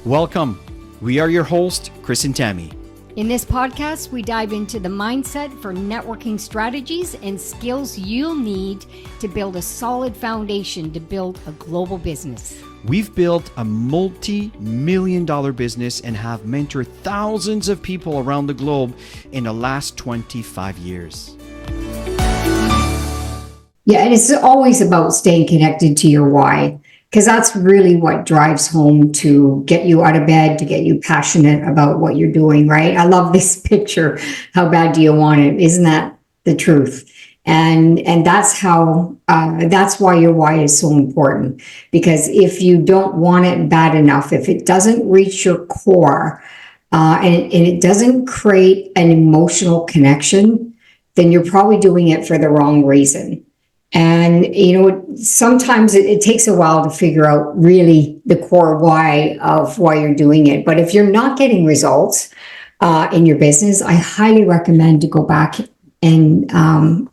Welcome. We are your hosts, Chris and Tammy. In this podcast, we dive into the mindset for networking strategies and skills you'll need to build a solid foundation to build a global business. We've built a multi-million-dollar business and have mentored thousands of people around the globe in the last 25 years. Yeah, and it's always about staying connected to your why, because that's really what drives home to get you out of bed, to get you passionate about what you're doing, right? I love this picture. How bad do you want it? Isn't that the truth? And that's how, that's why your why is so important. Because if you don't want it bad enough, if it doesn't reach your core, and it doesn't create an emotional connection, then you're probably doing it for the wrong reason. And, sometimes it takes a while to figure out really the core why of why you're doing it. But if you're not getting results in your business, I highly recommend to go back and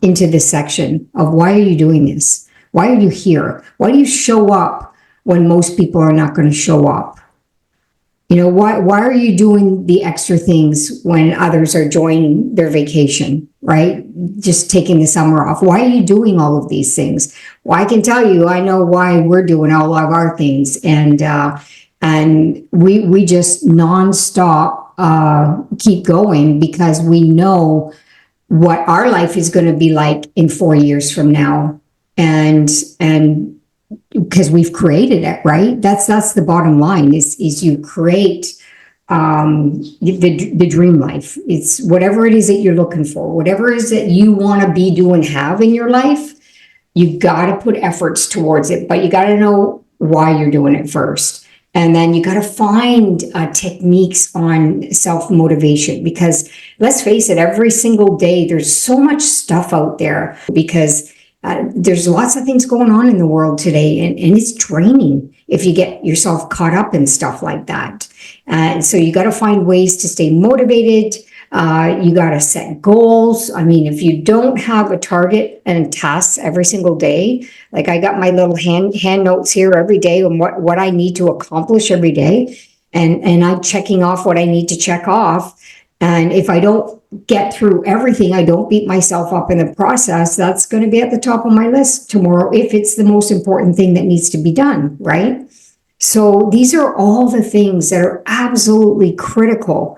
into this section of why are you doing this? Why are you here? Why do you show up when most people are not going to show up? Why are you doing the extra things when others are enjoying their vacation, right? Just taking the summer off. Why are you doing all of these things? Well, I can tell you, I know why we're doing all of our things. And we just nonstop keep going because we know what our life is going to be like in 4 years from now. And because we've created it, right? That's the bottom line is you create the dream life. It's whatever it is that you're looking for, whatever it is that you want to be, do, and have in your life, you got to put efforts towards it, but you got to know why you're doing it first. And then you got to find techniques on self-motivation, because let's face it, every single day, there's so much stuff out there because there's lots of things going on in the world today, and it's draining if you get yourself caught up in stuff like that. So you got to find ways to stay motivated. You got to set goals. I mean, if you don't have a target and tasks every single day, like I got my little hand notes here every day on what I need to accomplish every day, and I'm checking off what I need to check off. And if I don't get through everything, I don't beat myself up in the process, that's going to be at the top of my list tomorrow if it's the most important thing that needs to be done, right? So these are all the things that are absolutely critical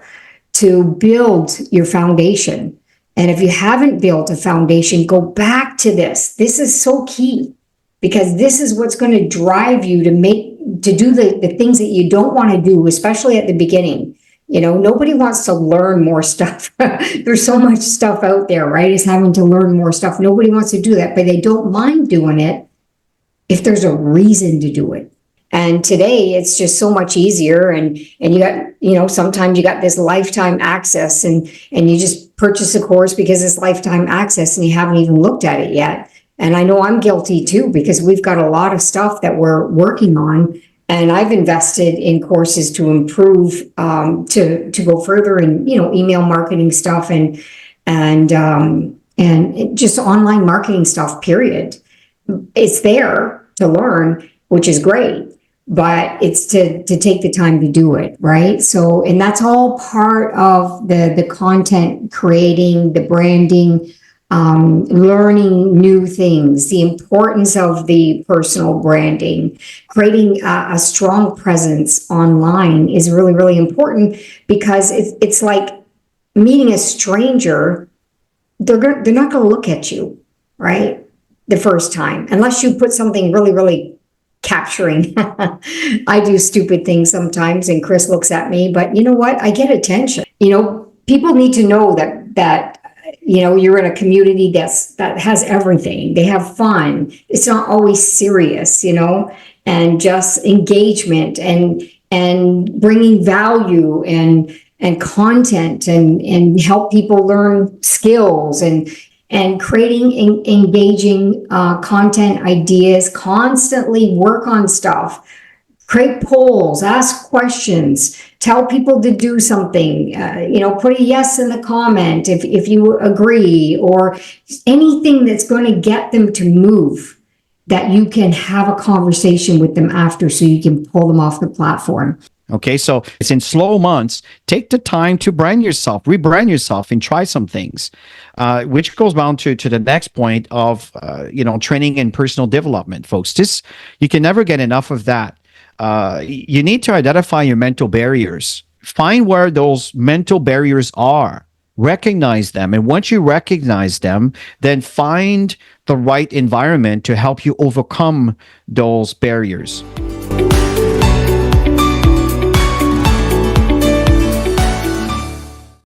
to build your foundation. And if you haven't built a foundation, go back to this. This is so key, because this is what's going to drive you to do the things that you don't want to do, especially at the beginning. Nobody wants to learn more stuff. There's so much stuff out there, right? Is having to learn more stuff. Nobody wants to do that, but they don't mind doing it if there's a reason to do it. And today it's just so much easier. And you got, sometimes you got this lifetime access and you just purchase a course because it's lifetime access and you haven't even looked at it yet. And I know I'm guilty too, because we've got a lot of stuff that we're working on. And I've invested in courses to improve, to go further in, email marketing stuff and just online marketing stuff, period. It's there to learn, which is great, but it's to take the time to do it, right? So, and that's all part of the content creating, the branding, learning new things, the importance of the personal branding, creating a strong presence online is really, really important, because it's like meeting a stranger. They're not going to look at you, right, the first time, unless you put something really, really capturing. I do stupid things sometimes, and Chris looks at me, but you know what? I get attention. People need to know that you're in a community that has everything. They have fun. It's not always serious, and just engagement and bringing value and content and help people learn skills and creating engaging content ideas, constantly work on stuff. Create polls, ask questions, tell people to do something, put a yes in the comment if you agree, or anything that's going to get them to move, that you can have a conversation with them after so you can pull them off the platform. Okay, so it's in slow months. Take the time to brand yourself, rebrand yourself, and try some things, which goes down to the next point of training and personal development, folks. This you can never get enough of that. You need to identify your mental barriers. Find where those mental barriers are. Recognize them, and once you recognize them, then find the right environment to help you overcome those barriers.